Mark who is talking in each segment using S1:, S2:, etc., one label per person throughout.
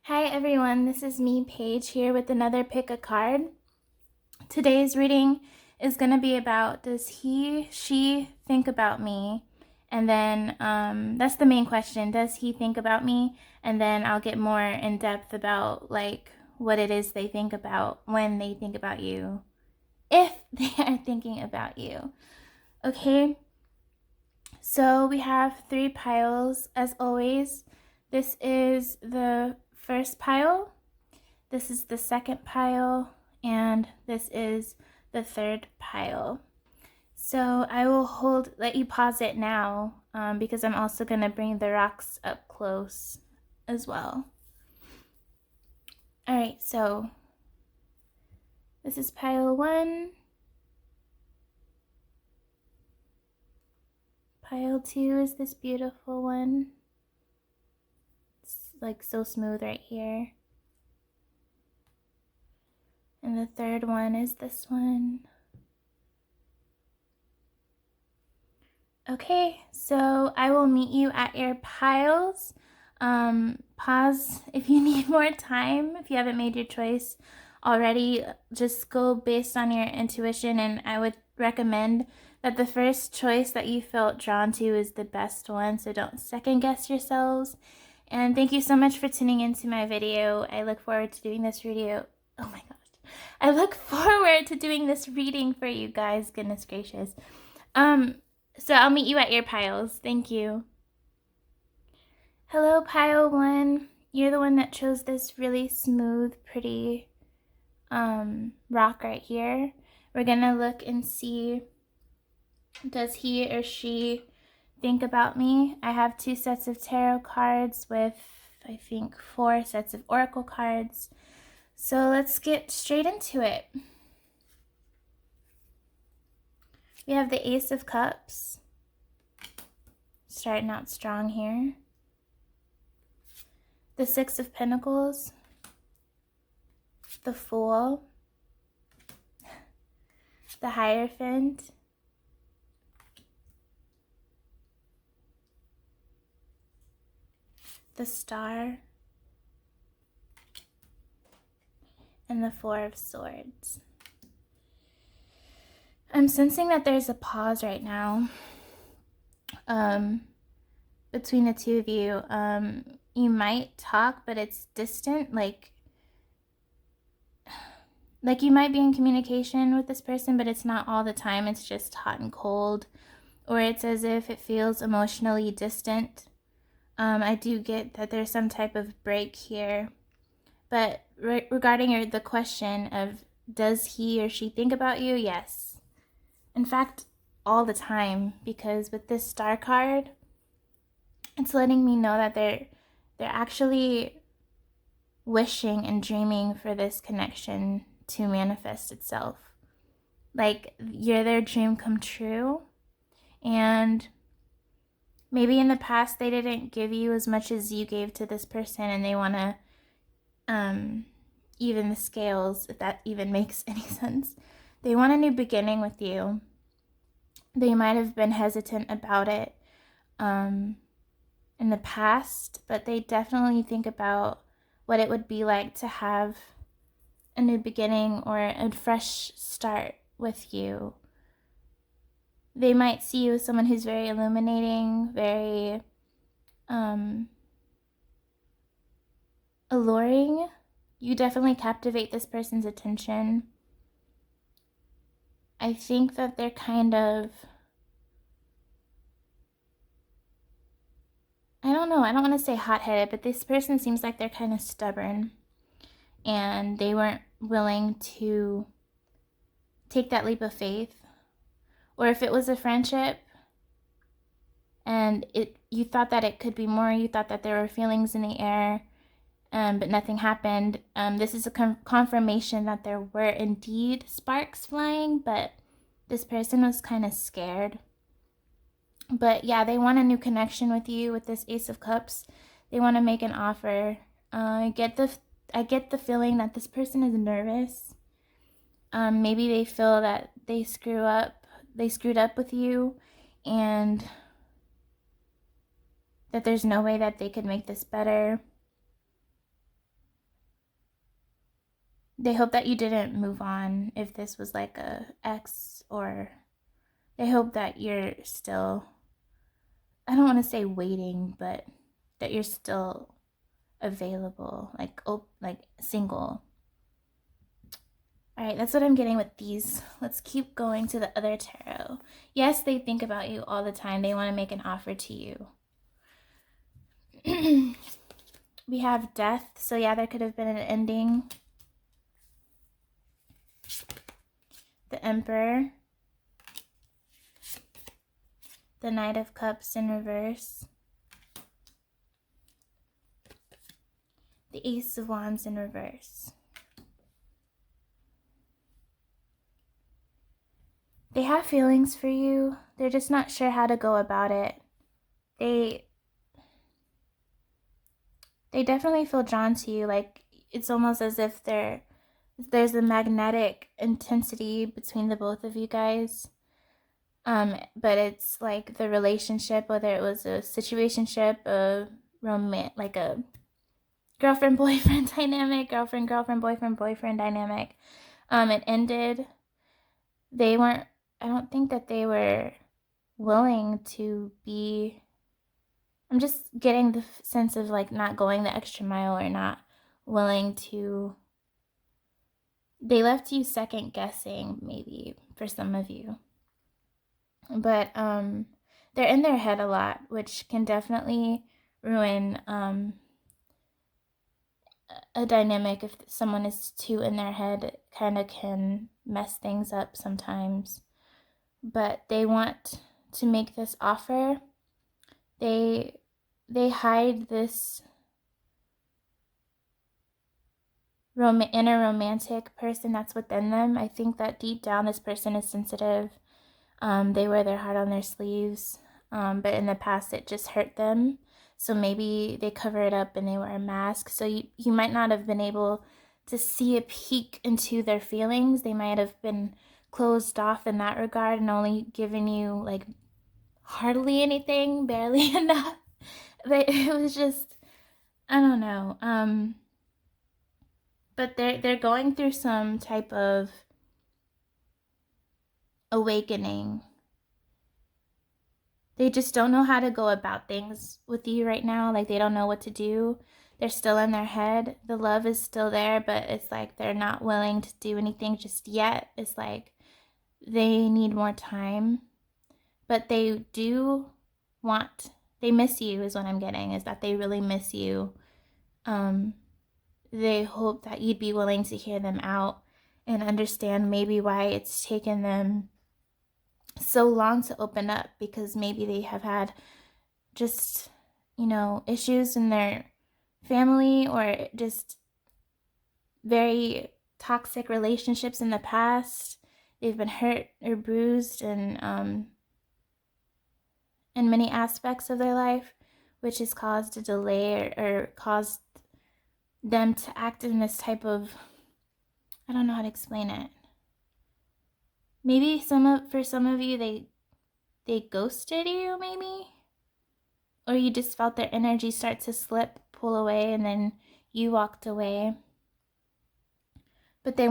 S1: Hi everyone, this is me, Paige, here with another pick a card. Today's reading is going to be about does he, she think about me? And then that's the main question. Does he think about me? And then I'll get more in depth about like what it is they think about when they think about you. If they are thinking about you. Okay? So we have 3 piles as always. This is the first pile. This is the second pile, and this is the third pile. So I will let you pause it now because I'm also going to bring the rocks up close as well. All right, so this is pile 1. Pile 2 is this beautiful one. It's like so smooth right here. And the third one is this one. Okay, so I will meet you at your piles. Pause if you need more time. If you haven't made your choice already, just go based on your intuition, and I would recommend that the first choice that you felt drawn to is the best one, so don't second guess yourselves. And thank you so much for tuning into my video. I look forward to doing this video. Oh my gosh. I look forward to doing this reading for you guys. Goodness gracious. So I'll meet you at your piles. Thank you. Hello, pile 1. You're the one that chose this really smooth, pretty rock right here. We're gonna look and see, does he or she think about me? I have 2 sets of tarot cards with, I think, 4 sets of oracle cards. So let's get straight into it. We have the Ace of Cups, starting out strong here. The 6 of Pentacles, the Fool, the Hierophant, the Star, and the 4 of Swords. I'm sensing that there's a pause right now between the two of you. You might talk, but it's distant, like you might be in communication with this person, but it's not all the time. It's just hot and cold, or it's as if it feels emotionally distant. I do get that there's some type of break here, but regarding the question of does he or she think about you, yes. In fact, all the time, because with this Star card, it's letting me know that they're actually wishing and dreaming for this connection to manifest itself. Like you're their dream come true, and maybe in the past they didn't give you as much as you gave to this person, and they want to even the scales, if that even makes any sense. They want a new beginning with you. They might have been hesitant about it in the past, but they definitely think about what it would be like to have a new beginning or a fresh start with you. They might see you as someone who's very illuminating, very alluring. You definitely captivate this person's attention. I think that they're kind of, I don't know, I don't want to say hot-headed, but this person seems like they're kind of stubborn, and they weren't willing to take that leap of faith. Or if it was a friendship and you thought that it could be more, you thought that there were feelings in the air, but nothing happened. This is a confirmation that there were indeed sparks flying, but this person was kind of scared. But yeah, they want a new connection with you with this Ace of Cups. They want to make an offer. I get the feeling that this person is nervous. Maybe they feel that they screwed up with you, and that there's no way that they could make this better. They hope that you didn't move on if this was like a ex, or they hope that you're still, I don't want to say waiting, but that you're still available, like single. All right, that's what I'm getting with these. Let's keep going to the other tarot. Yes, they think about you all the time. They want to make an offer to you. We have death. So yeah, there could have been an ending. The Emperor. The Knight of Cups in reverse. The Ace of Wands in reverse. They have feelings for you. They're just not sure how to go about it. They definitely feel drawn to you. Like, it's almost as if there's a magnetic intensity between the both of you guys. But it's like the relationship, whether it was a situationship, like a girlfriend-boyfriend dynamic, girlfriend-girlfriend, boyfriend-boyfriend dynamic. It ended. I don't think that they were willing to be, I'm just getting the sense of like not going the extra mile or not willing to, they left you second guessing maybe for some of you. But they're in their head a lot, which can definitely ruin a dynamic. If someone is too in their head, it kind of can mess things up sometimes. But they want to make this offer. They hide this inner romantic person that's within them. I think that deep down this person is sensitive. They wear their heart on their sleeves, but in the past it just hurt them. So maybe they cover it up and they wear a mask. So you might not have been able to see a peek into their feelings. They might have been closed off in that regard and only given you like hardly anything, barely enough. But it was just, I don't know. But they're going through some type of awakening. They just don't know how to go about things with you right now. Like, they don't know what to do. They're still in their head. The love is still there, but it's like they're not willing to do anything just yet. It's like they need more time. But they miss you is what I'm getting, is that they really miss you. They hope that you'd be willing to hear them out and understand maybe why it's taken them so long to open up, because maybe they have had just, issues in their family or just very toxic relationships in the past. They've been hurt or bruised in many aspects of their life, which has caused a delay or caused them to act in this type of, I don't know how to explain it. Maybe for some of you, they ghosted you, maybe? Or you just felt their energy start to slip, pull away, and then you walked away. But they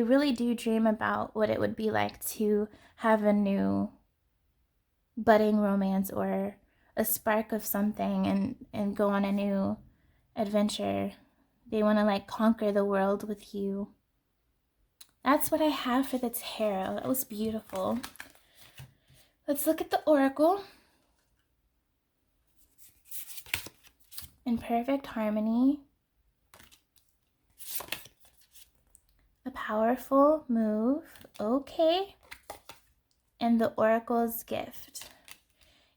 S1: really do dream about what it would be like to have a new budding romance or a spark of something and go on a new adventure. They want to like conquer the world with you. That's what I have for the tarot. That was beautiful. Let's look at the oracle. In perfect harmony. A powerful move. Okay. And the oracle's gift.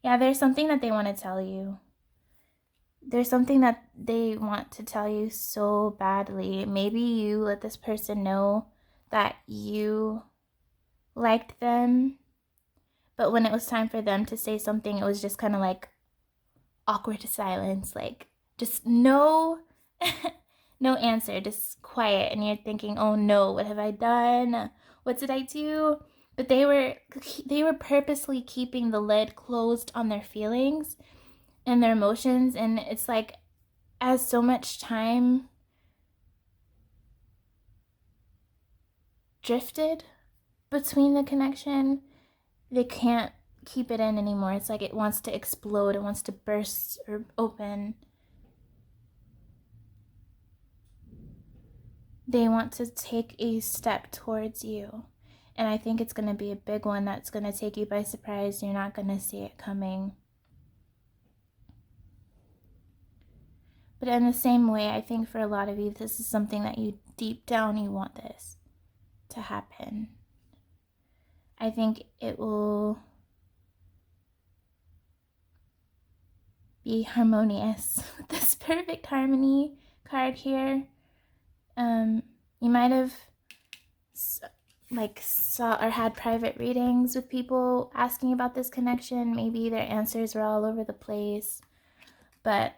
S1: Yeah, there's something that they want to tell you. There's something that they want to tell you so badly. Maybe you let this person know that you liked them, but when it was time for them to say something, it was just kind of like awkward silence, like just no no answer, just quiet, and you're thinking, oh no, what have I done? What did I do? But they were purposely keeping the lid closed on their feelings and their emotions, and it's like, as so much time drifted between the connection. They can't keep it in anymore. It's like it wants to explode. It wants to burst or open. They want to take a step towards you. And I think it's going to be a big one that's going to take you by surprise. You're not going to see it coming. But in the same way, I think for a lot of you, this is something that you deep down, you want this to happen. I think it will be harmonious with this perfect harmony card here. You might have saw or had private readings with people asking about this connection. Maybe their answers were all over the place, but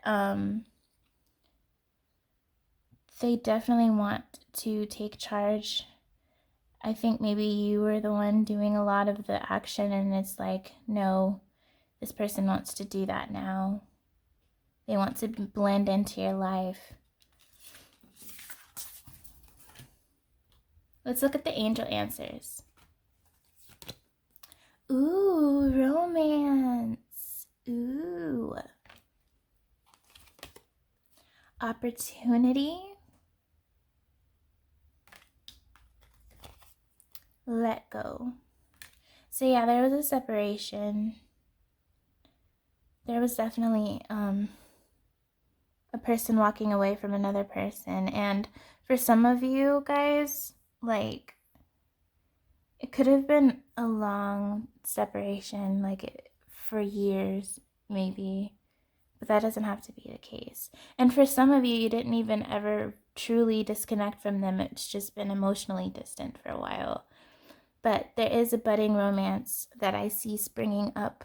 S1: they definitely want to take charge. I think maybe you were the one doing a lot of the action, and it's like, no, this person wants to do that now. They want to blend into your life. Let's look at the angel answers. Ooh, romance. Ooh. Opportunity. Let go. So yeah, there was a separation. There was definitely a person walking away from another person. And for some of you guys, like, it could have been a long separation, like for years maybe, but that doesn't have to be the case. And for some of you, you didn't even ever truly disconnect from them. It's just been emotionally distant for a while. But there is a budding romance that I see springing up.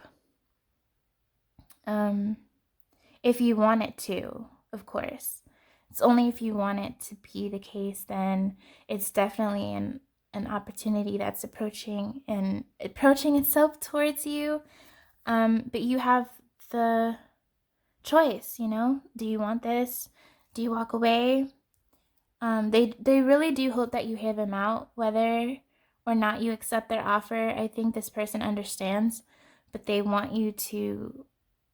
S1: If you want it to, of course. It's only if you want it to be the case, then it's definitely an opportunity that's approaching itself towards you. But you have the choice, you know? Do you want this? Do you walk away? They really do hope that you hear them out, whether or not you accept their offer. I think this person understands, but they want you to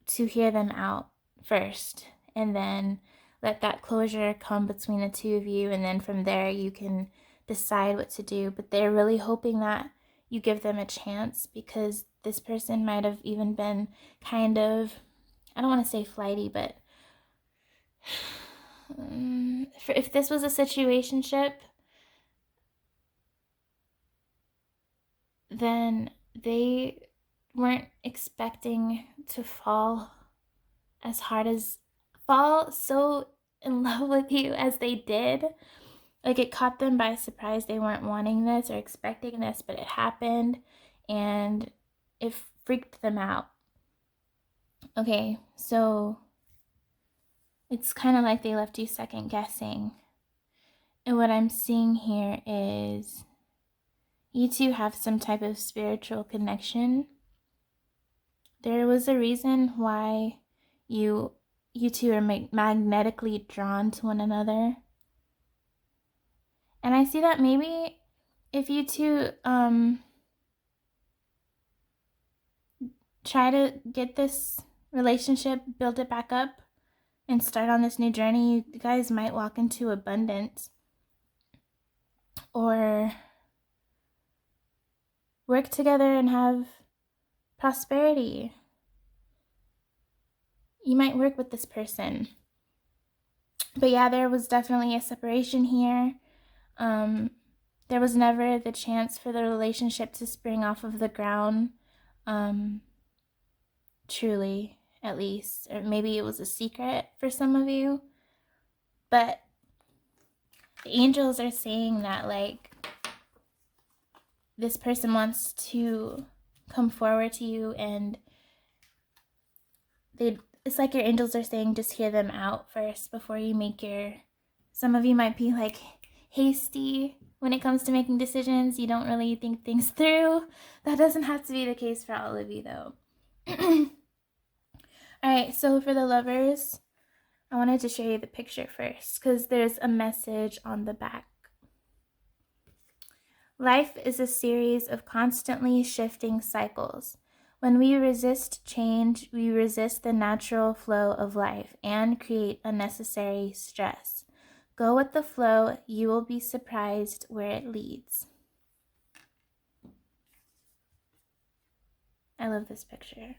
S1: hear them out first, and then let that closure come between the two of you, and then from there you can decide what to do. But they're really hoping that you give them a chance, because this person might have even been kind of, I don't want to say flighty, but if this was a situationship, then they weren't expecting to fall so in love with you as they did. Like, it caught them by surprise. They weren't wanting this or expecting this, but it happened, and it freaked them out. Okay, so it's kind of like they left you second guessing. And what I'm seeing here is you two have some type of spiritual connection. There was a reason why you two are magnetically drawn to one another. And I see that maybe if you two try to get this relationship, build it back up, and start on this new journey, you guys might walk into abundance or work together and have prosperity. You might work with this person. But yeah, there was definitely a separation here. There was never the chance for the relationship to spring off of the ground. Truly, at least. Or maybe it was a secret for some of you. But the angels are saying that, like, this person wants to come forward to you, and it's like your angels are saying, just hear them out first before you make some of you might be like hasty when it comes to making decisions. You don't really think things through. That doesn't have to be the case for all of you, though. Alright, so for the lovers, I wanted to show you the picture first, because there's a message on the back. Life is a series of constantly shifting cycles. When we resist change, we resist the natural flow of life and create unnecessary stress. Go with the flow, you will be surprised where it leads. I love this picture.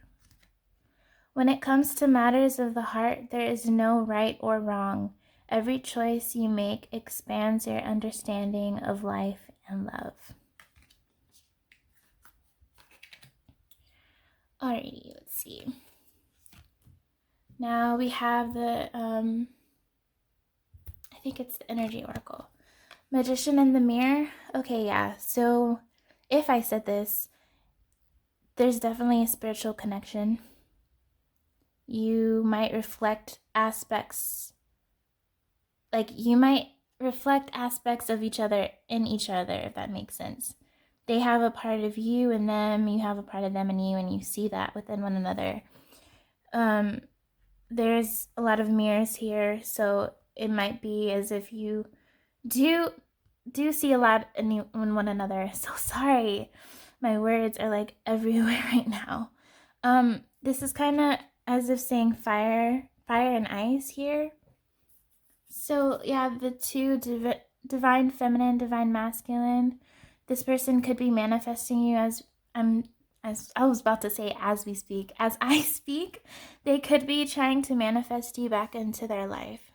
S1: When it comes to matters of the heart, there is no right or wrong. Every choice you make expands your understanding of life and love. Alrighty, let's see. Now we have the, I think it's the Energy Oracle. Magician in the Mirror. Okay, yeah. So if I said this, there's definitely a spiritual connection. You might reflect aspects, you might reflect aspects of each other in each other, if that makes sense. They have a part of you in them, you have a part of them in you, and you see that within one another. There's a lot of mirrors here, so it might be as if you do see a lot in one another. So sorry, my words are like everywhere right now. This is kind of as if saying fire and ice here. So yeah, the two divine feminine, divine masculine. This person could be manifesting you as I was about to say as we speak, as I speak. They could be trying to manifest you back into their life.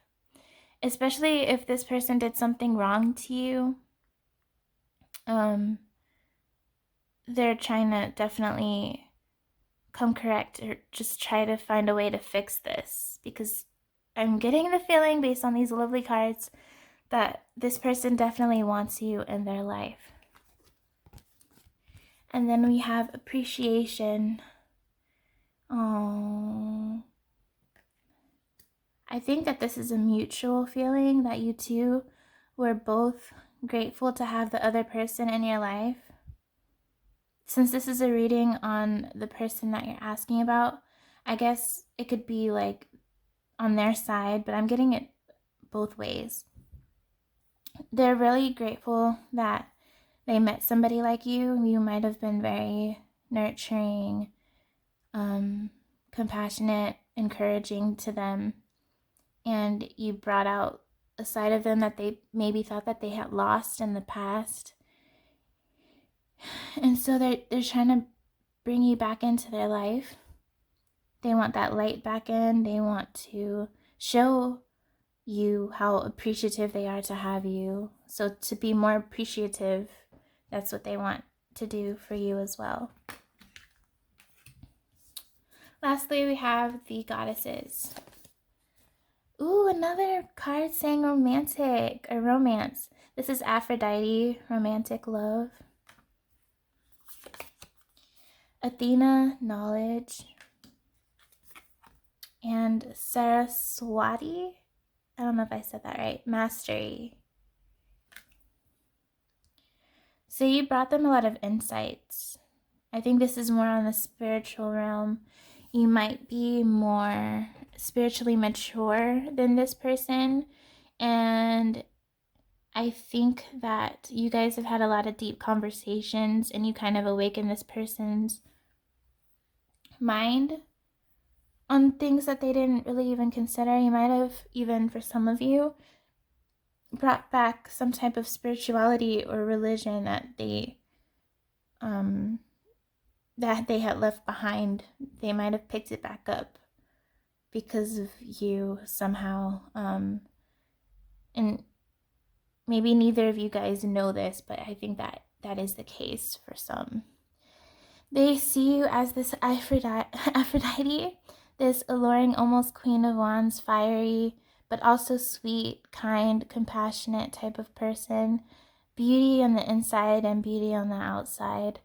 S1: Especially if this person did something wrong to you. They're trying to definitely come correct or just try to find a way to fix this, because I'm getting the feeling based on these lovely cards that this person definitely wants you in their life. And then we have appreciation. Oh, I think that this is a mutual feeling, that you two were both grateful to have the other person in your life. Since this is a reading on the person that you're asking about, I guess it could be like on their side, but I'm getting it both ways. They're really grateful that they met somebody like you. You might have been very nurturing, compassionate, encouraging to them, and you brought out a side of them that they maybe thought that they had lost in the past. And so they're trying to bring you back into their life. They want that light back in. They want to show you how appreciative they are to have you. So to be more appreciative, that's what they want to do for you as well. Lastly, we have the Goddesses. Ooh, another card saying romantic, or romance. This is Aphrodite, romantic love. Athena, knowledge. And Saraswati, I don't know if I said that right, mastery. So you brought them a lot of insights. I think this is more on the spiritual realm. You might be more spiritually mature than this person. And I think that you guys have had a lot of deep conversations, and you kind of awaken this person's mind on things that they didn't really even consider. You might have, even for some of you, brought back some type of spirituality or religion that they had left behind. They might have picked it back up because of you somehow. And maybe neither of you guys know this, but I think that is the case for some. They see you as this Aphrodite, this alluring, almost Queen of Wands, fiery, but also sweet, kind, compassionate type of person. Beauty on the inside and beauty on the outside.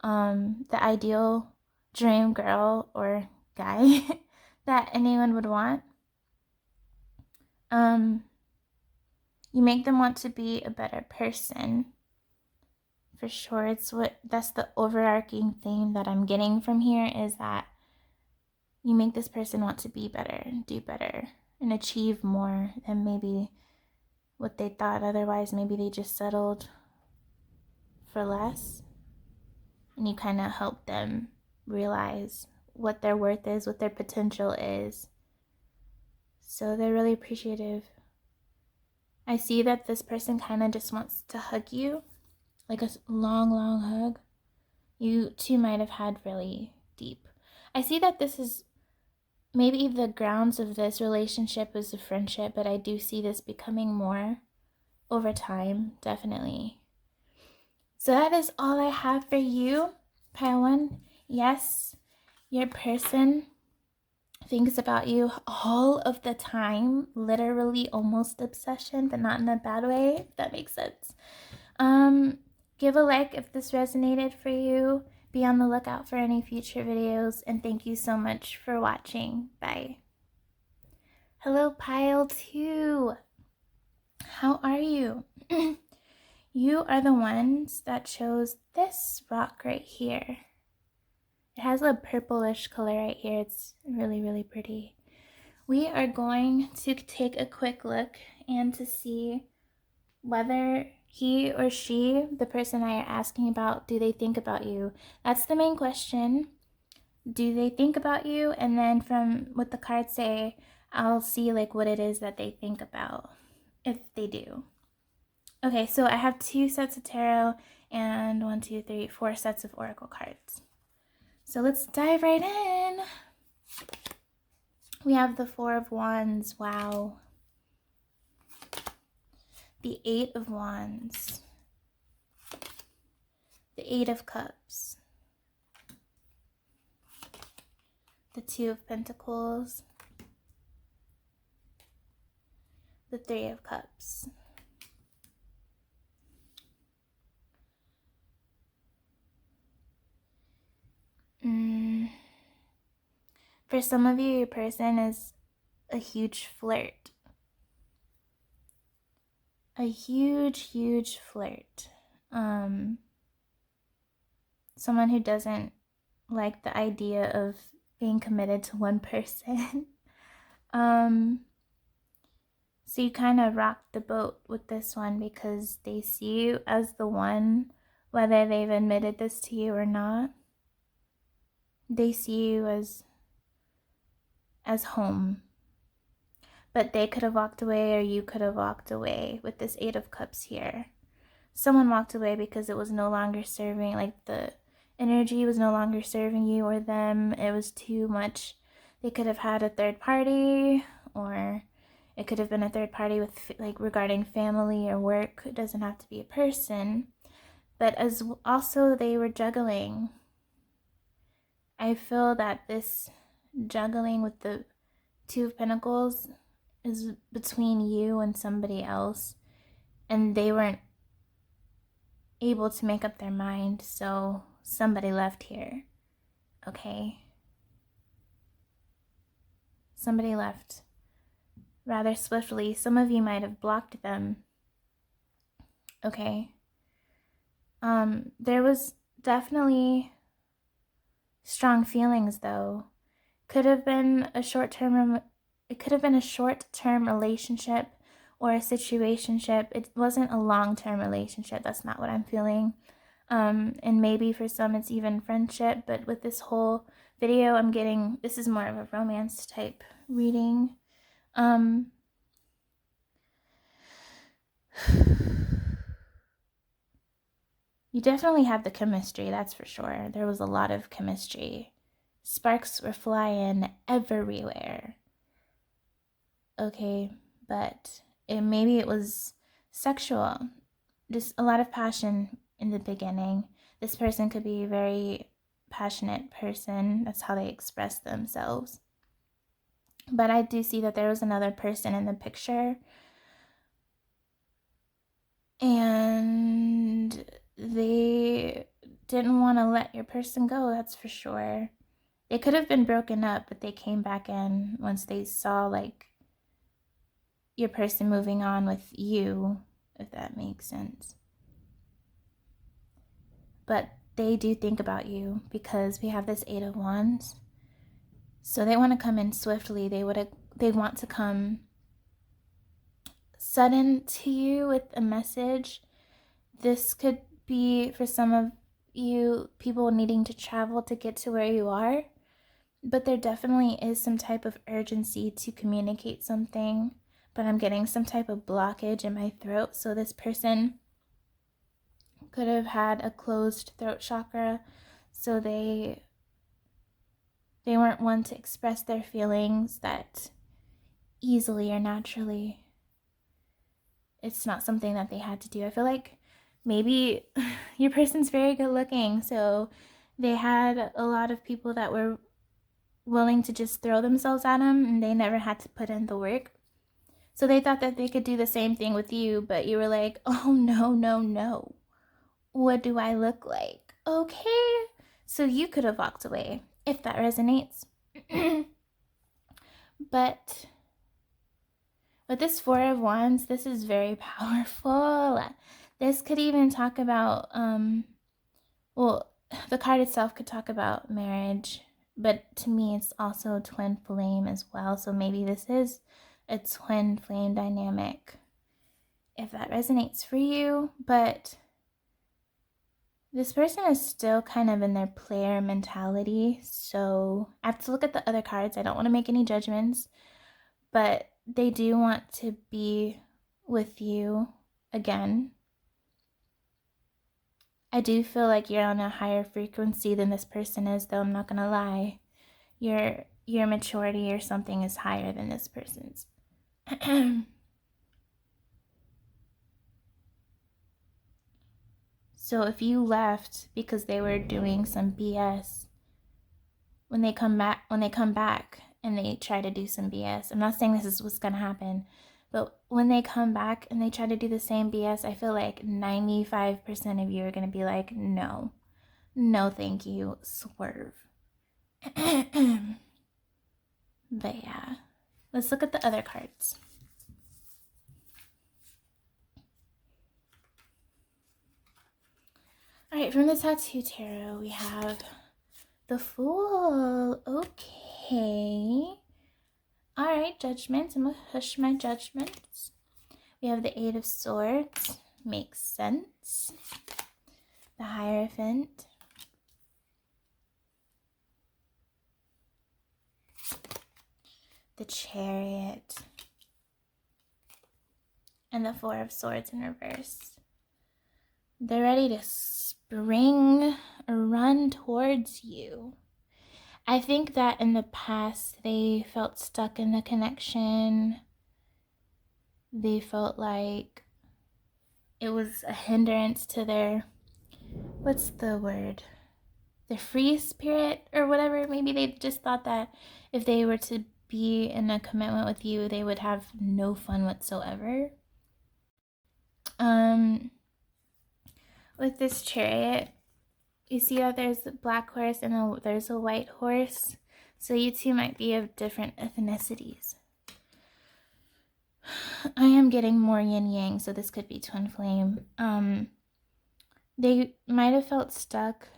S1: The ideal dream girl or guy that anyone would want. You make them want to be a better person. For sure, that's the overarching theme that I'm getting from here, is that you make this person want to be better and do better and achieve more than maybe what they thought. Otherwise, maybe they just settled for less, and you kind of help them realize what their worth is, what their potential is. So they're really appreciative. I see that this person kind of just wants to hug you, like a long, long hug. You two might have had really deep. I see that this is maybe the grounds of this relationship is a friendship, but I do see this becoming more over time, definitely. So that is all I have for you, Pile 1. Yes, your person thinks about you all of the time, literally almost obsession, but not in a bad way, if that makes sense. Give a like if this resonated for you. Be on the lookout for any future videos, and thank you so much for watching. Bye. Hello, Pile 2. How are you? You are the ones that chose this rock right here. It has a purplish color right here. It's really, really pretty. We are going to take a quick look and to see whether he or she, the person I are asking about, do they think about you? That's the main question. Do they think about you? And then from what the cards say, I'll see like what it is that they think about, if they do. Okay, so I have 2 sets of tarot and 4 sets of oracle cards. So let's dive right in. We have the 4 of Wands. Wow. The 8 of Wands. The 8 of Cups. The 2 of Pentacles. The 3 of Cups. For some of you, your person is a huge flirt. A huge, huge flirt. Someone who doesn't like the idea of being committed to one person. So you kind of rock the boat with this one because they see you as the one, whether they've admitted this to you or not. They see you as home. But they could have walked away, or you could have walked away with this 8 of Cups here. Someone walked away because it was no longer serving, like the energy was no longer serving you or them. It was too much. They could have had a third party, or it could have been a third party with like regarding family or work. It doesn't have to be a person. But as also they were juggling. I feel that this juggling with the 2 of Pentacles is between you and somebody else, and they weren't able to make up their mind, so somebody left here. Okay? Somebody left rather swiftly. Some of you might have blocked them. Okay? There was definitely strong feelings though. Could have been a short-term relationship or a situationship. It wasn't a long-term relationship. That's not what I'm feeling. And maybe for some it's even friendship, but with this whole video I'm getting, this is more of a romance type reading. You definitely have the chemistry, that's for sure. There was a lot of chemistry. Sparks were flying everywhere. Okay, but maybe it was sexual. Just a lot of passion in the beginning. This person could be a very passionate person. That's how they express themselves. But I do see that there was another person in the picture. And they didn't want to let your person go, that's for sure. They could have been broken up, but they came back in once they saw like your person moving on with you, if that makes sense. But they do think about you because we have this 8 of Wands. So they want to come in swiftly. They want to come sudden to you with a message. This could be, for some of you, people needing to travel to get to where you are. But there definitely is some type of urgency to communicate something. But I'm getting some type of blockage in my throat. So this person could have had a closed throat chakra. So they weren't one to express their feelings that easily or naturally. It's not something that they had to do. I feel like maybe your person's very good looking. So they had a lot of people that were willing to just throw themselves at them, and they never had to put in the work. So they thought that they could do the same thing with you, but you were like, oh, no. What do I look like? Okay. So you could have walked away, if that resonates. But with this Four of Wands, this is very powerful. This could even talk about, well, the card itself could talk about marriage, but to me it's also twin flame as well. So maybe this is a twin flame dynamic, if that resonates for you. But this person is still kind of in their player mentality. So I have to look at the other cards. I don't want to make any judgments, but they do want to be with you again. I do feel like you're on a higher frequency than this person is, though. I'm not gonna lie. Your maturity or something is higher than this person's. So if you left because they were doing some BS, when they come back and they try to do some BS, I'm not saying this is what's gonna happen, but when they come back and they try to do the same BS, I feel like 95% of you are gonna be like, no, thank you, swerve. But yeah, let's look at the other cards. All right, from the Tattoo Tarot, we have the Fool. Okay. All right, judgments. I'm going to hush my judgments. We have the Eight of Swords. Makes sense. The Hierophant. The Chariot. And the Four of Swords in reverse. They're ready to spring or run towards you. I think that in the past they felt stuck in the connection. They felt like it was a hindrance to their, what's the word? The free spirit or whatever. Maybe they just thought that if they were to be in a commitment with you, they would have no fun whatsoever. With this Chariot, you see that there's a black horse and there's a white horse. So you two might be of different ethnicities. I am getting more yin yang, so this could be twin flame. They might have felt stuck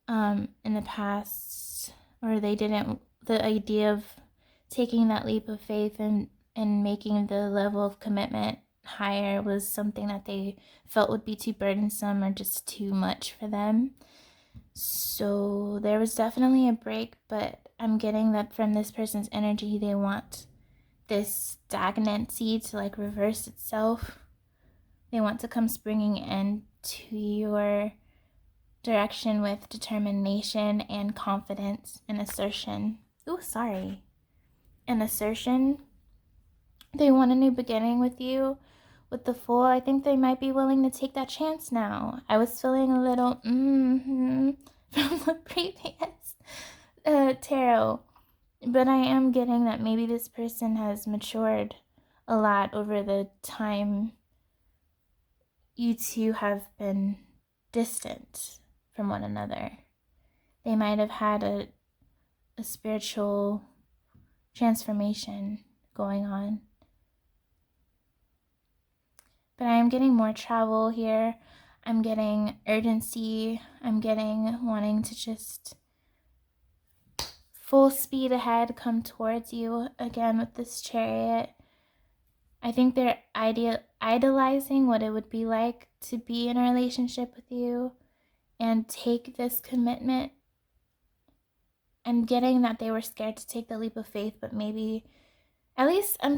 S1: in the past, or they didn't, the idea of taking that leap of faith and making the level of commitment higher was something that they felt would be too burdensome or just too much for them. So there was definitely a break, but I'm getting that from this person's energy, they want this stagnancy to like reverse itself. They want to come springing into your direction with determination and confidence and assertion. And assertion. They want a new beginning with you. With the Fool, I think they might be willing to take that chance now. I was feeling a little from the previous tarot. But I am getting that maybe this person has matured a lot over the time you two have been distant from one another. They might have had a spiritual transformation going on. But I am getting more travel here. I'm getting urgency. I'm getting wanting to just full speed ahead come towards you again with this Chariot. I think their idolizing what it would be like to be in a relationship with you and take this commitment, and getting that they were scared to take the leap of faith, but maybe at least I'm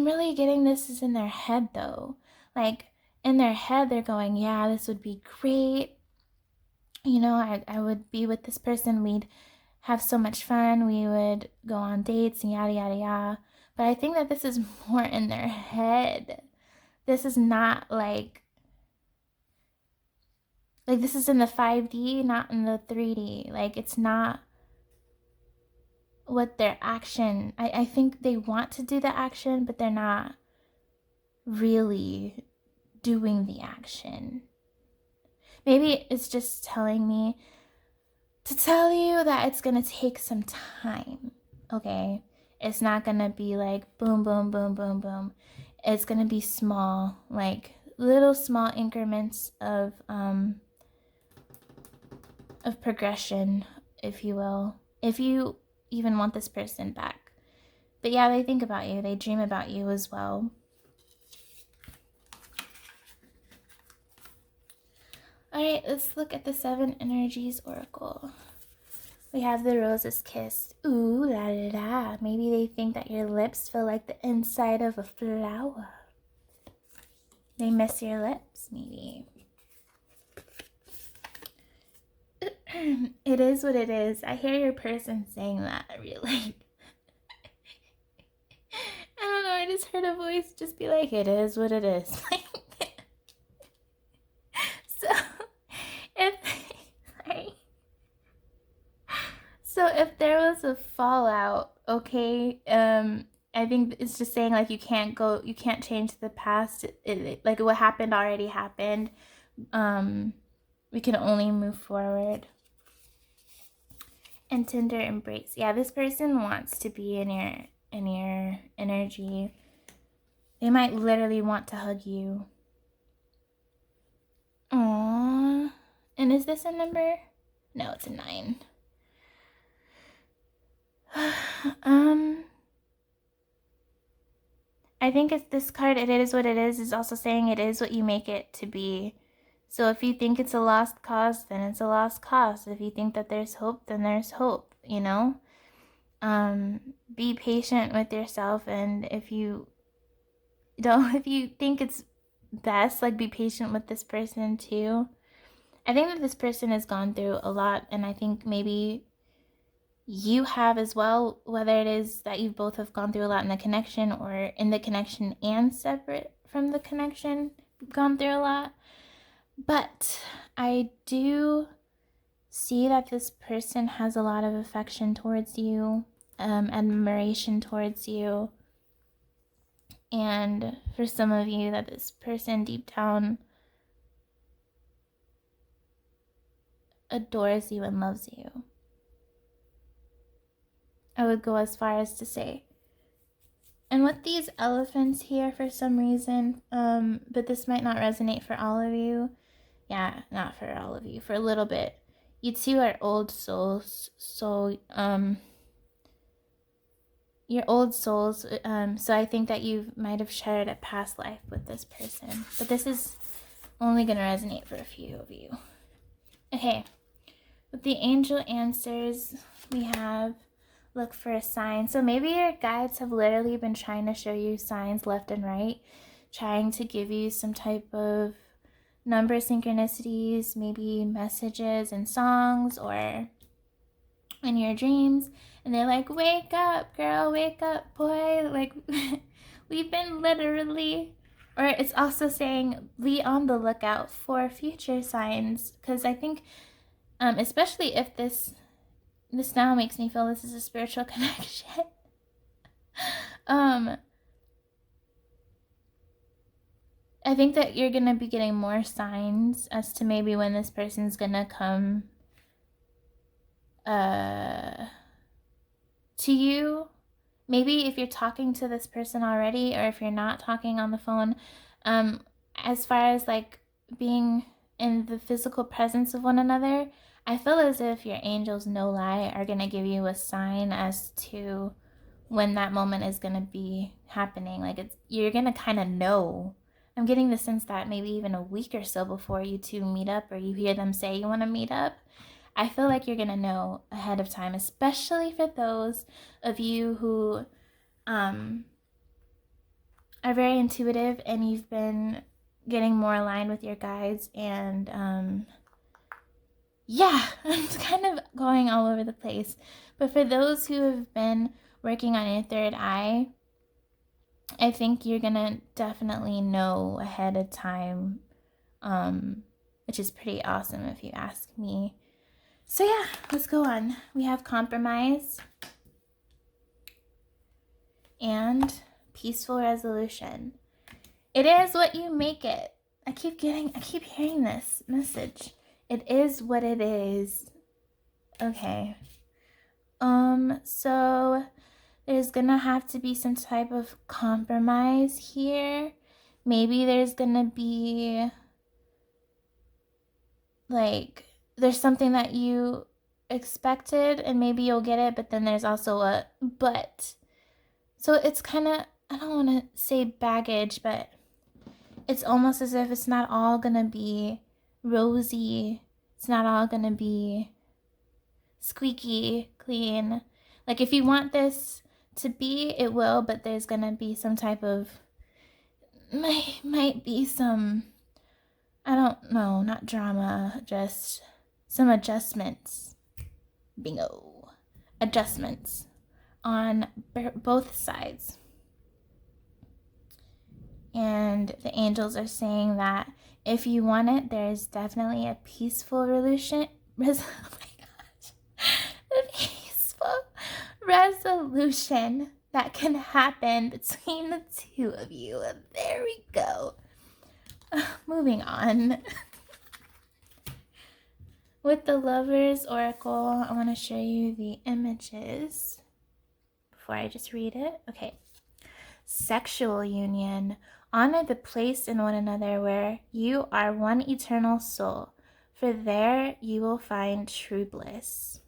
S1: really getting this is in their head though. Like in their head they're going, yeah, this would be great. You know, I would be with this person, we'd have so much fun, we would go on dates and yada yada yada. But I think that this is more in their head. This is not like this is in the 5D, not in the 3D. Like it's not what their action, I think they want to do the action, but they're not really doing the action. Maybe it's just telling me to tell you that it's gonna take some time, okay? It's not gonna be like boom, boom, boom, boom, boom. It's gonna be small, like little small increments of progression, if you will, if you even want this person back. But yeah, they think about you, they dream about you as well. Alright, let's look at the 7 Energies Oracle. We have the Roses Kissed. Ooh, la la la. Maybe they think that your lips feel like the inside of a flower. They miss your lips, maybe. It is what it is. I hear your person saying that, really. I don't know, I just heard a voice just be like, it is what it is. So if there was a fallout, okay, I think it's just saying like you can't change the past. Like what happened already happened. We can only move forward. And tender embrace. Yeah, this person wants to be in your energy. They might literally want to hug you. Aww. And is this a number? No, it's a 9. I think it's this card, it is what it is also saying it is what you make it to be. So if you think it's a lost cause, then it's a lost cause. If you think that there's hope, then there's hope, you know? Be patient with yourself, and if you think it's best, like be patient with this person too. I think that this person has gone through a lot, and I think maybe you have as well, whether it is that you both have gone through a lot in the connection, or in the connection and separate from the connection, gone through a lot. But I do see that this person has a lot of affection towards you, admiration towards you. And for some of you, that this person deep down adores you and loves you. I would go as far as to say. And with these elephants here for some reason, but this might not resonate for all of you. Yeah, not for all of you, for a little bit. You two are old souls, so you're old souls, so I think that you might have shared a past life with this person. But this is only going to resonate for a few of you. Okay, with the angel answers, we have look for a sign. So maybe your guides have literally been trying to show you signs left and right, trying to give you some type of number synchronicities, maybe messages and songs or in your dreams. And they're like, wake up, girl, wake up, boy. Like, we've been literally, or it's also saying be on the lookout for future signs. Because I think, especially if this now makes me feel this is a spiritual connection. I think that you're going to be getting more signs as to maybe when this person's going to come to you. Maybe if you're talking to this person already, or if you're not talking on the phone, as far as like being in the physical presence of one another, I feel as if your angels, no lie, are going to give you a sign as to when that moment is going to be happening. Like you're going to kind of know. I'm getting the sense that maybe even a week or so before you two meet up, or you hear them say you want to meet up, I feel like you're going to know ahead of time, especially for those of you who are very intuitive and you've been getting more aligned with your guides. And yeah, I'm kind of going all over the place. But for those who have been working on your third eye, I think you're going to definitely know ahead of time, which is pretty awesome if you ask me. So yeah, let's go on. We have compromise and peaceful resolution. It is what you make it. I keep hearing this message. It is what it is. Okay. So there's gonna have to be some type of compromise here. Maybe there's gonna be like, there's something that you expected and maybe you'll get it, but then there's also a but. So it's kind of, I don't want to say baggage, but it's almost as if it's not all gonna be rosy. It's not all gonna be squeaky clean. Like, if you want this to be, it will, but there's gonna be some type of, might be some, I don't know, not drama, just some adjustments. Bingo. Adjustments on both sides. And the angels are saying that if you want it, there's definitely a peaceful resolution. Oh my gosh. A peaceful resolution that can happen between the two of you. There we go. Moving on. With the Lovers Oracle, I want to show you the images before I just read it. Okay. Sexual union. Honor the place in one another where you are one eternal soul, for there you will find true bliss.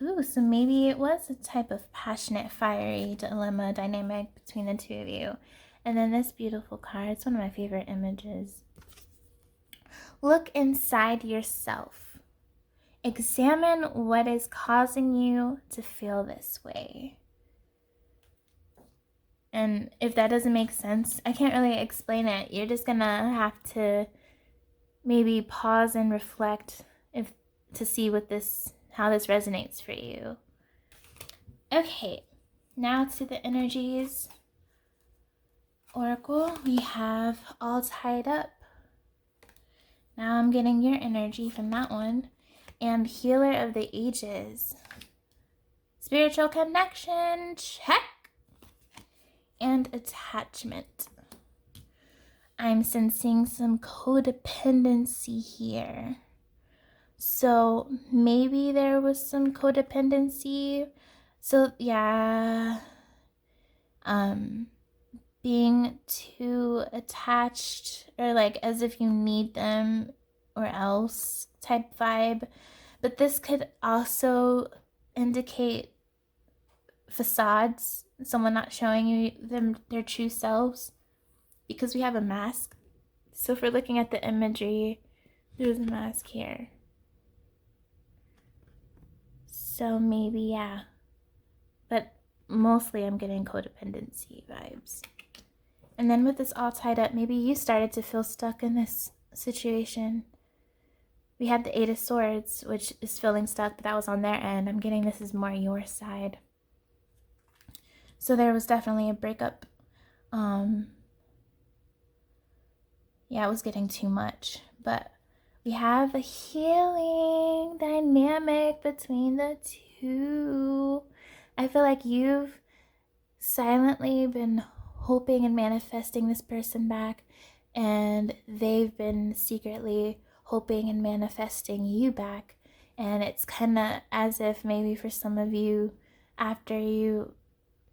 S1: Ooh, so maybe it was a type of passionate, fiery dilemma dynamic between the two of you. And then this beautiful card, it's one of my favorite images. Look inside yourself. Examine what is causing you to feel this way. And if that doesn't make sense, I can't really explain it. You're just gonna have to maybe pause and reflect to see how this resonates for you. Okay, now to the energies. Oracle, we have all tied up. Now I'm getting your energy from that one. And Healer of the Ages. Spiritual connection, check. And attachment. I'm sensing some codependency here. So maybe there was some codependency. So yeah, being too attached, or like as if you need them or else type vibe. But this could also indicate facades, someone not showing you their true selves, because we have a mask. So if we're looking at the imagery, there's a mask here. So maybe, yeah. But mostly I'm getting codependency vibes. And then with this all tied up, maybe you started to feel stuck in this situation. We had the Eight of Swords, which is feeling stuck, but that was on their end. I'm getting this is more your side. So there was definitely a breakup. Yeah, it was getting too much. But we have a healing dynamic between the two. I feel like you've silently been hoping and manifesting this person back, and they've been secretly hoping and manifesting you back. And it's kind of as if maybe for some of you, after you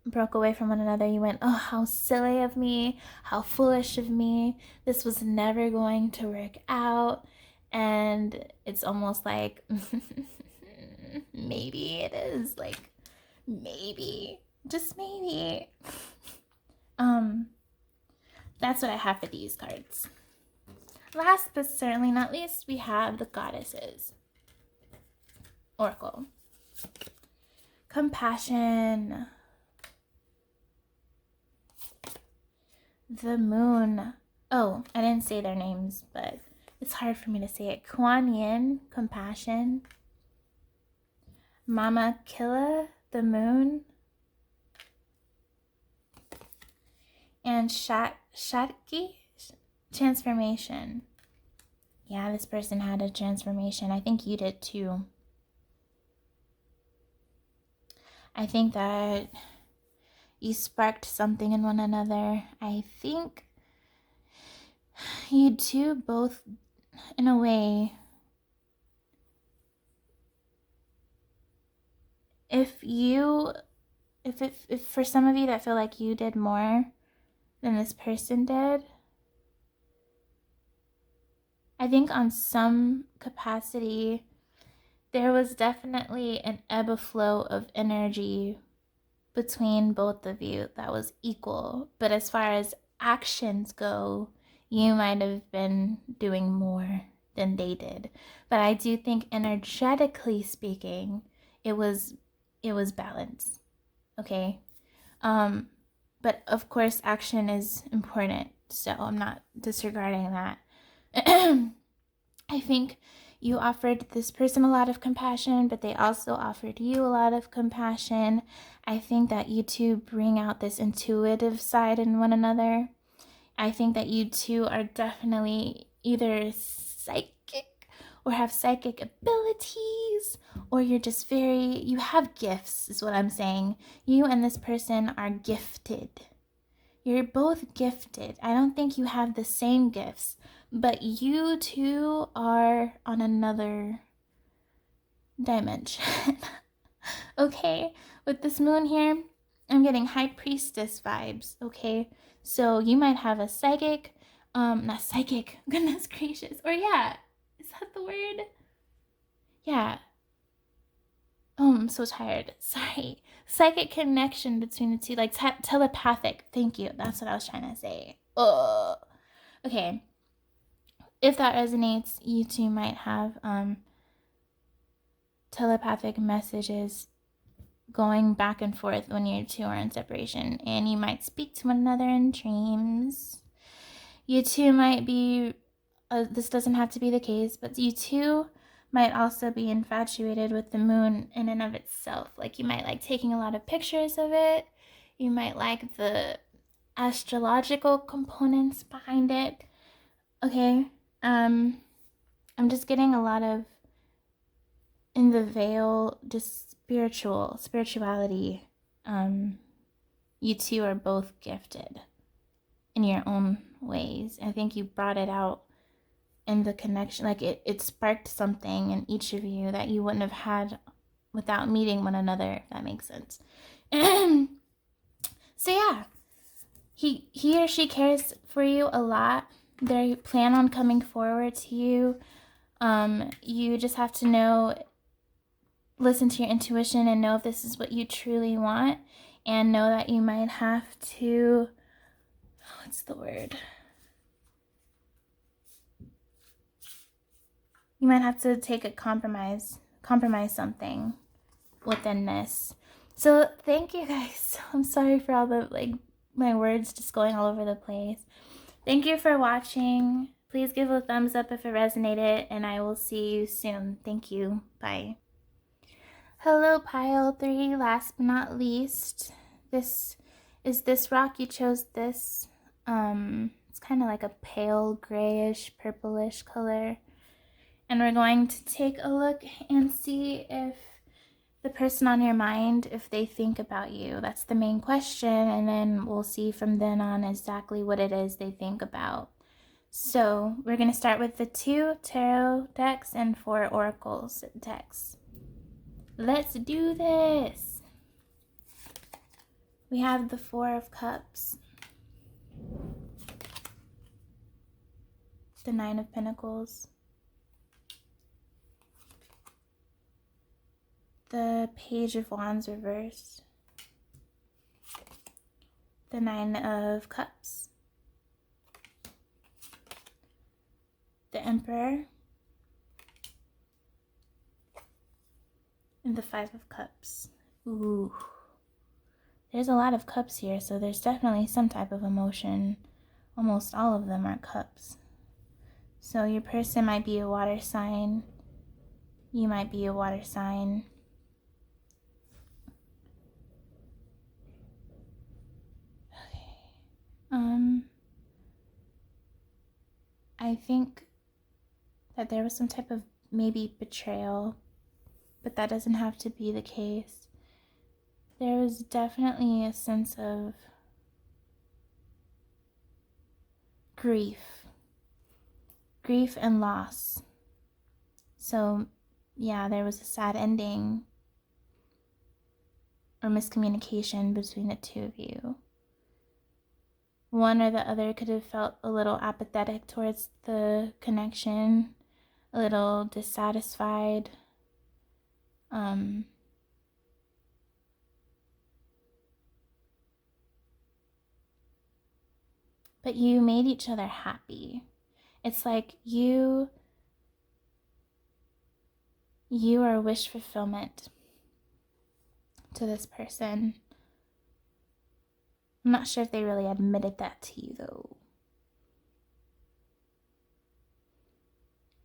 S1: broke away from one another, you went, oh, how silly of me, how foolish of me, this was never going to work out. And it's almost like maybe it is, like maybe, just maybe. that's what I have for these cards. Last but certainly not least, we have the Goddesses Oracle. Compassion. The Moon. Oh, I didn't say their names, but it's hard for me to say it. Kuan Yin, Compassion. Mama Killa, the Moon. And Shatki, Transformation. Yeah, this person had a transformation. I think you did too. I think that you sparked something in one another. I think you two both, in a way, if for some of you that feel like you did more than this person did, I think on some capacity, there was definitely an ebb and flow of energy between both of you that was equal. But as far as actions go, you might have been doing more than they did. But I do think energetically speaking, it was balanced. Okay? But of course action is important, so I'm not disregarding that. I think you offered this person a lot of compassion, but they also offered you a lot of compassion. I think that you two bring out this intuitive side in one another. I think that you two are definitely either psychic or have psychic abilities, or you're just you have gifts, is what I'm saying. You and this person are gifted. You're both gifted. I don't think you have the same gifts, but you two are on another dimension. Okay, with this moon here, I'm getting high priestess vibes, okay? So you might have a psychic, not psychic, goodness gracious, or yeah, is that the word? Yeah. Oh, I'm so tired. Sorry. Psychic connection between the two, like telepathic. Thank you. That's what I was trying to say. Ugh. Okay. If that resonates, you two might have telepathic messages going back and forth when you two are in separation, and you might speak to one another in dreams. You two might be, this doesn't have to be the case, but you two might also be infatuated with the moon in and of itself. Like you might like taking a lot of pictures of it. You might like the astrological components behind it. Okay. I'm just getting a lot of in the veil, just spirituality. You two are both gifted in your own ways. I think you brought it out in the connection, like it sparked something in each of you that you wouldn't have had without meeting one another, if that makes sense. So yeah, he or she cares for you a lot. They plan on coming forward to you. You just have to listen to your intuition and know if this is what you truly want, and know that you might have to, what's the word? You might have to take a compromise something within this. So thank you guys. I'm sorry for all the my words just going all over the place. Thank you for watching. Please give a thumbs up if it resonated, and I will see you soon. Thank you. Bye. Hello, pile 3. Last but not least, this is this rock. You chose this. It's kind of like a pale grayish, purplish color. And we're going to take a look and see if the person on your mind, if they think about you. That's the main question, and then we'll see from then on exactly what it is they think about. So we're going to start with the 2 tarot decks and 4 oracles decks. Let's do this. We have the 4 of Cups, the 9 of Pentacles, the Page of Wands reversed, the 9 of Cups, the Emperor, and the Five of Cups. Ooh. There's a lot of cups here, so there's definitely some type of emotion. Almost all of them are cups. So your person might be a water sign. You might be a water sign. Okay. I think that there was some type of maybe betrayal, but that doesn't have to be the case. There was definitely a sense of grief and loss. So, yeah, there was a sad ending or miscommunication between the two of you. One or the other could have felt a little apathetic towards the connection, a little dissatisfied. But you made each other happy. It's like you are wish fulfillment to this person. I'm not sure if they really admitted that to you, though.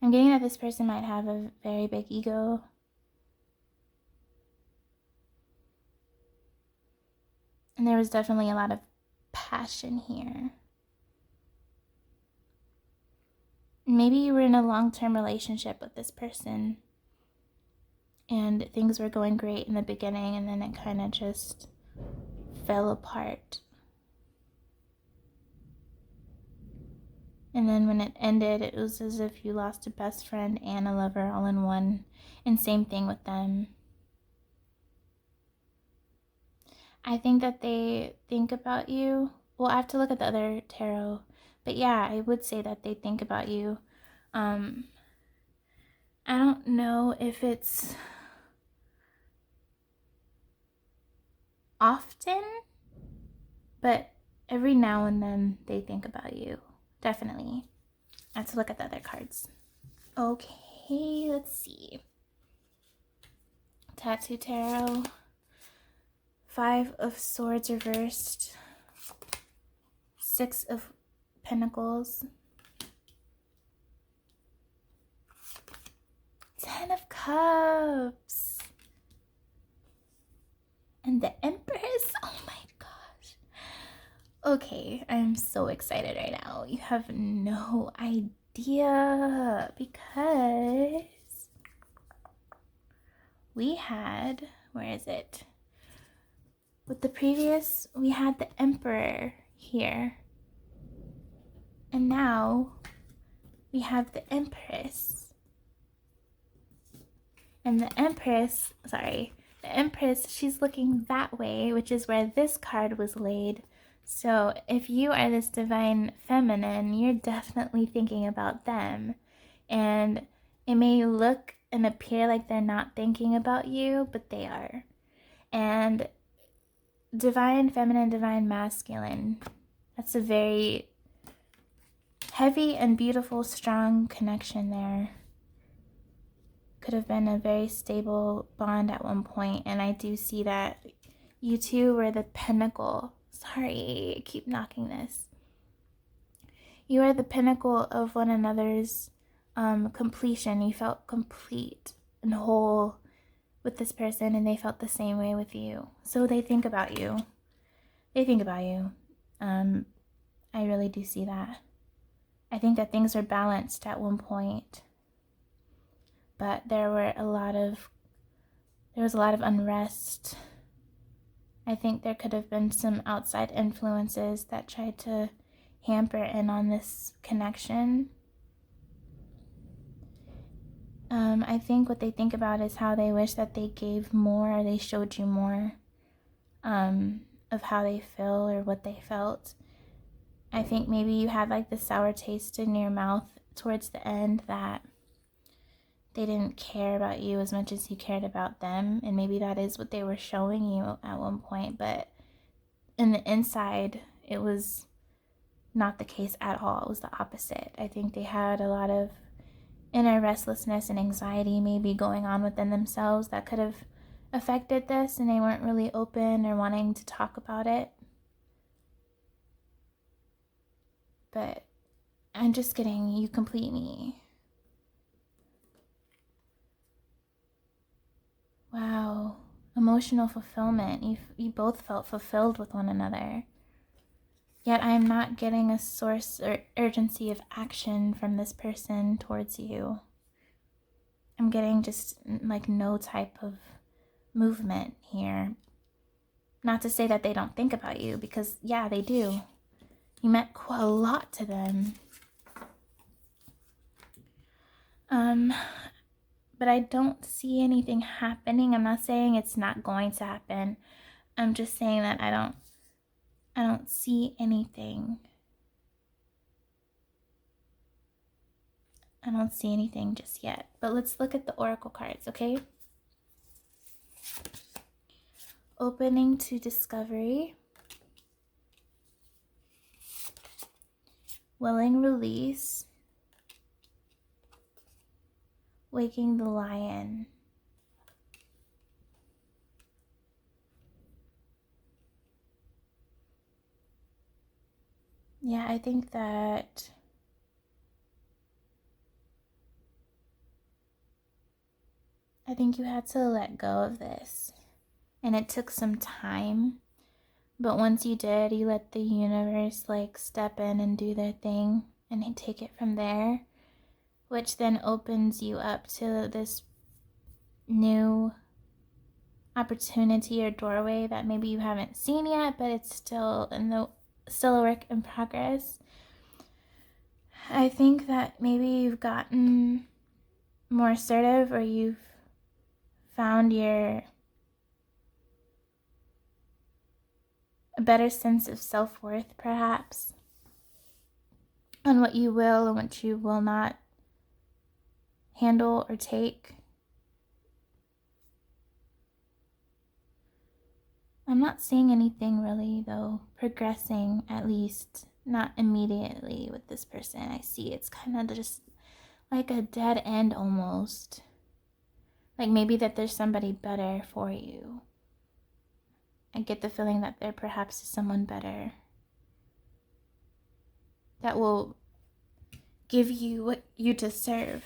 S1: I'm getting that this person might have a very big ego. And there was definitely a lot of passion here. Maybe you were in a long-term relationship with this person and things were going great in the beginning and then it kind of just fell apart. And then when it ended, it was as if you lost a best friend and a lover all in one. And same thing with them. I think that they think about you. Well, I have to look at the other tarot. But yeah, I would say that they think about you. I don't know if it's often, but every now and then they think about you. Definitely. I have to look at the other cards. Okay, let's see. Tattoo Tarot. 5 of Swords reversed. 6 of Pentacles. 10 of Cups. And the Empress. Oh my gosh. Okay, I'm so excited right now. You have no idea because we had, where is it? With the previous, we had the Emperor here. And now we have the Empress. And the Empress, she's looking that way, which is where this card was laid. So if you are this divine feminine, you're definitely thinking about them. And it may look and appear like they're not thinking about you, but they are. And divine feminine, divine masculine, that's a very heavy and beautiful, strong connection there. Could have been a very stable bond at one point, and I do see that you two were the pinnacle. Sorry, I keep knocking this. You are the pinnacle of one another's completion. You felt complete and whole with this person, and they felt the same way with you. So they think about you. They think about you. I really do see that. I think that things were balanced at one point, but there was a lot of unrest. I think there could have been some outside influences that tried to hamper in on this connection. I think what they think about is how they wish that they gave more or they showed you more of how they feel or what they felt. I think maybe you had like the sour taste in your mouth towards the end that they didn't care about you as much as you cared about them, and maybe that is what they were showing you at one point, but in the inside it was not the case at all. It was the opposite. I think they had a lot of inner restlessness and anxiety maybe going on within themselves that could have affected this, and they weren't really open or wanting to talk about it. But I'm just kidding. You complete me. Wow. Emotional fulfillment. You both felt fulfilled with one another. Yet I am not getting a source or urgency of action from this person towards you. I'm getting just like no type of movement here. Not to say that they don't think about you, because yeah, they do. You meant quite a lot to them. But I don't see anything happening. I'm not saying it's not going to happen. I'm just saying that I don't see anything. I don't see anything just yet. But let's look at the oracle cards, okay? Opening to discovery. Willing release. Waking the lion. Yeah, I think that you had to let go of this. And it took some time. But once you did, you let the universe like step in and do their thing and take it from there, which then opens you up to this new opportunity or doorway that maybe you haven't seen yet, but it's still a work in progress. I think that maybe you've gotten more assertive, or you've found a better sense of self-worth, perhaps, on what you will and what you will not handle or take. I'm not seeing anything really, though, progressing, at least not immediately with this person. I see it's kind of just like a dead end almost. Like maybe that there's somebody better for you. I get the feeling that there perhaps is someone better that will give you what you deserve.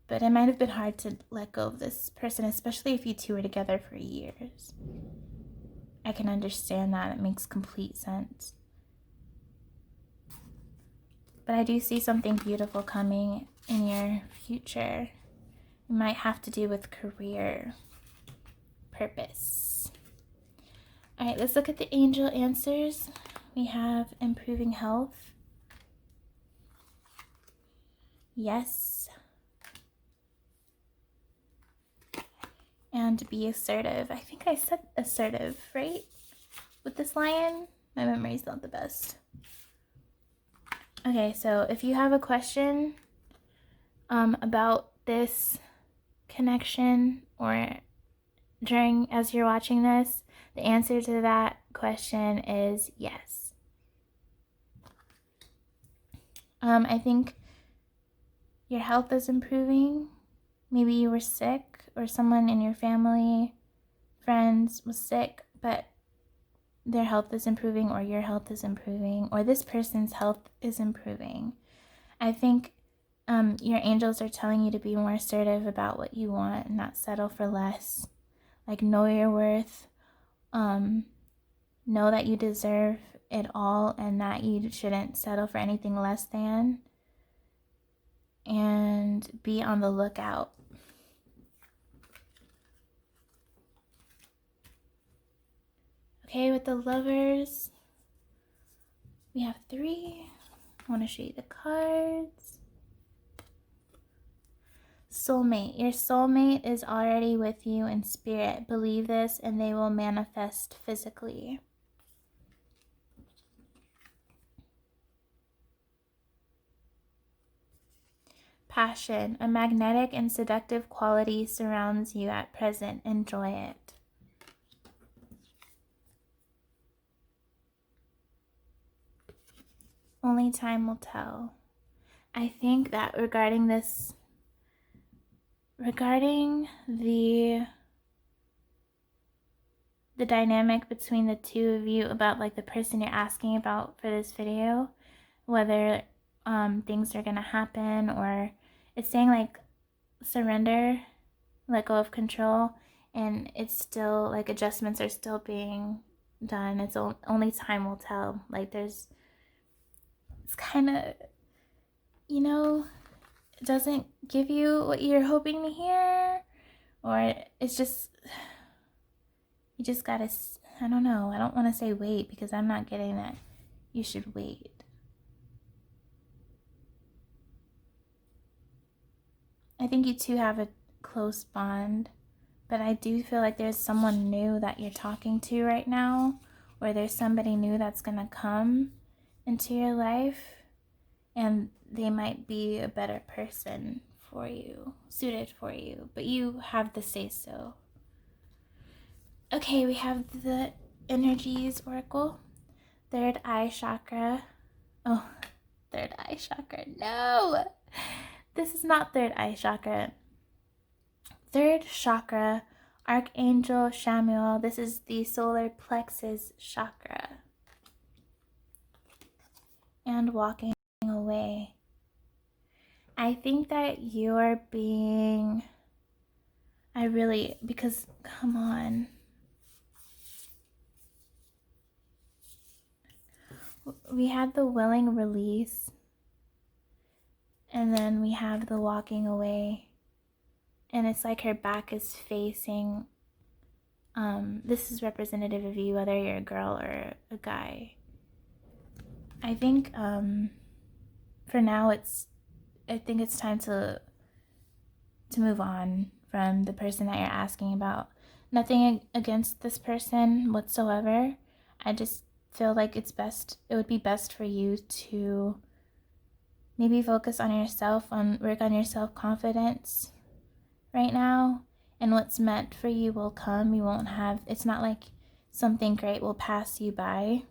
S1: But it might have been hard to let go of this person, especially if you two were together for years. I can understand that. It makes complete sense. But I do see something beautiful coming in your future. It might have to do with career, purpose. All right, let's look at the angel answers. We have improving health. Yes. And be assertive. I think I said assertive, right? With this lion? My memory's not the best. Okay, so if you have a question about this connection, or as you're watching this, the answer to that question is yes. I think your health is improving. Maybe you were sick, or someone in your family, friends was sick, but their health is improving, or your health is improving, or this person's health is improving. I think your angels are telling you to be more assertive about what you want and not settle for less. Like, know your worth. Know that you deserve it all and that you shouldn't settle for anything less than. And be on the lookout. Okay, with the lovers, we have 3. I want to show you the cards. Soulmate. Your soulmate is already with you in spirit. Believe this and they will manifest physically. Passion. A magnetic and seductive quality surrounds you at present. Enjoy it. Only time will tell. I think that regarding the dynamic between the two of you about like the person you're asking about for this video, whether things are gonna happen, or it's saying like surrender, let go of control, and it's still like adjustments are still being done. It's only time will tell. Like it's kind of, it doesn't give you what you're hoping to hear, or it's just, you just gotta, I don't know, I don't want to say wait, because I'm not getting that you should wait. I think you two have a close bond, but I do feel like there's someone new that you're talking to right now, or there's somebody new that's gonna come into your life, and they might be a better person for you, suited for you, but you have the say-so. Okay, we have the Energies Oracle. Third eye chakra. Oh, third eye chakra. No! This is not third eye chakra. Third chakra, Archangel Samuel. This is the solar plexus chakra. And walking away. I think that you're being, because come on. We had the willing release, and then we have the walking away, and it's like her back is facing, this is representative of you, whether you're a girl or a guy. I think for now I think it's time to move on from the person that you're asking about. Nothing against this person whatsoever. I just feel like it would be best for you to maybe focus on yourself, work on your self-confidence right now, and what's meant for you will come. It's not like something great will pass you by.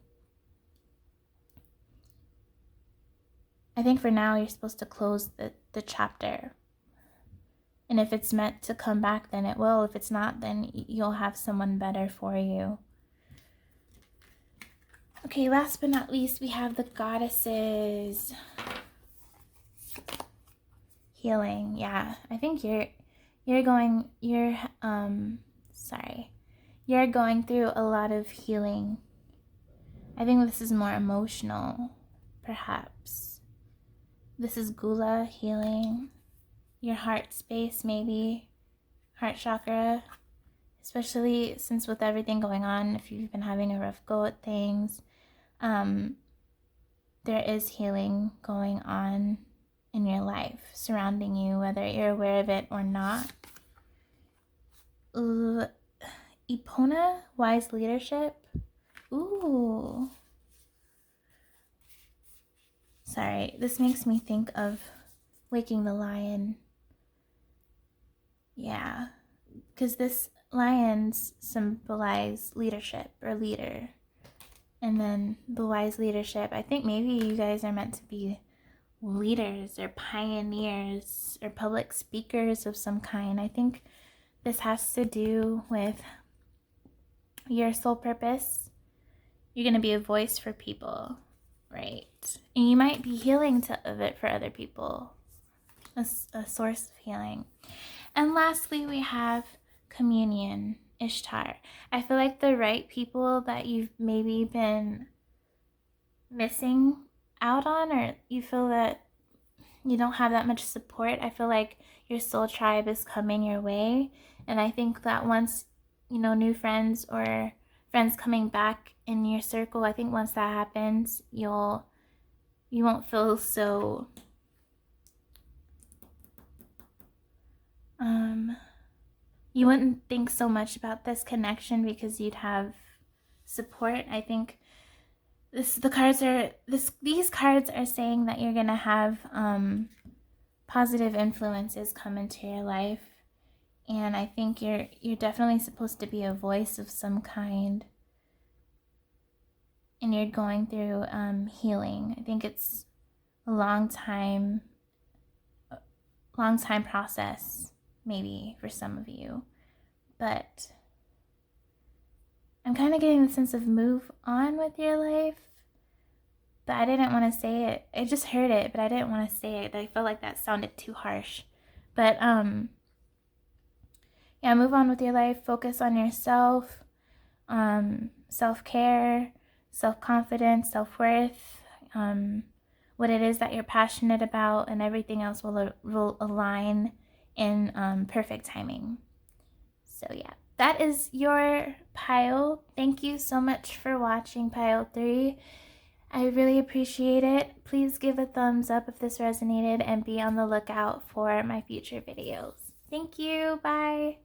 S1: I think for now you're supposed to close the chapter. And if it's meant to come back, then it will. If it's not, then you'll have someone better for you. Okay, last but not least, we have the goddesses. Healing, yeah. I think you're going through a lot of healing. I think this is more emotional, perhaps. This is Gula healing. Your heart space, maybe. Heart chakra. Especially since with everything going on, if you've been having a rough go at things, there is healing going on in your life, surrounding you, whether you're aware of it or not. Epona, wise leadership. Ooh. Sorry, this makes me think of Waking the Lion. Yeah, because this lions symbolize leadership or leader. And then the wise leadership, I think maybe you guys are meant to be leaders or pioneers or public speakers of some kind. I think this has to do with your soul purpose. You're going to be a voice for people, right? And you might be healing of it for other people, a source of healing. And lastly, we have communion, Ishtar. I feel like the right people that you've maybe been missing out on, or you feel that you don't have that much support, I feel like your soul tribe is coming your way. And I think that once, new friends or friends coming back in your circle, I think once that happens, you won't feel so you wouldn't think so much about this connection because you'd have support. I think these cards are saying that you're gonna have positive influences come into your life, and I think you're definitely supposed to be a voice of some kind. and you're going through healing. I think it's a long time process, maybe for some of you, but I'm kind of getting the sense of move on with your life. But I didn't want to say it. I just heard it, but I didn't want to say it. I felt like that sounded too harsh. But yeah, move on with your life. Focus on yourself, self-care, self-confidence, self-worth, what it is that you're passionate about, and everything else will align in perfect timing. So yeah, that is your pile. Thank you so much for watching pile 3. I really appreciate it. Please give a thumbs up if this resonated and be on the lookout for my future videos. Thank you. Bye.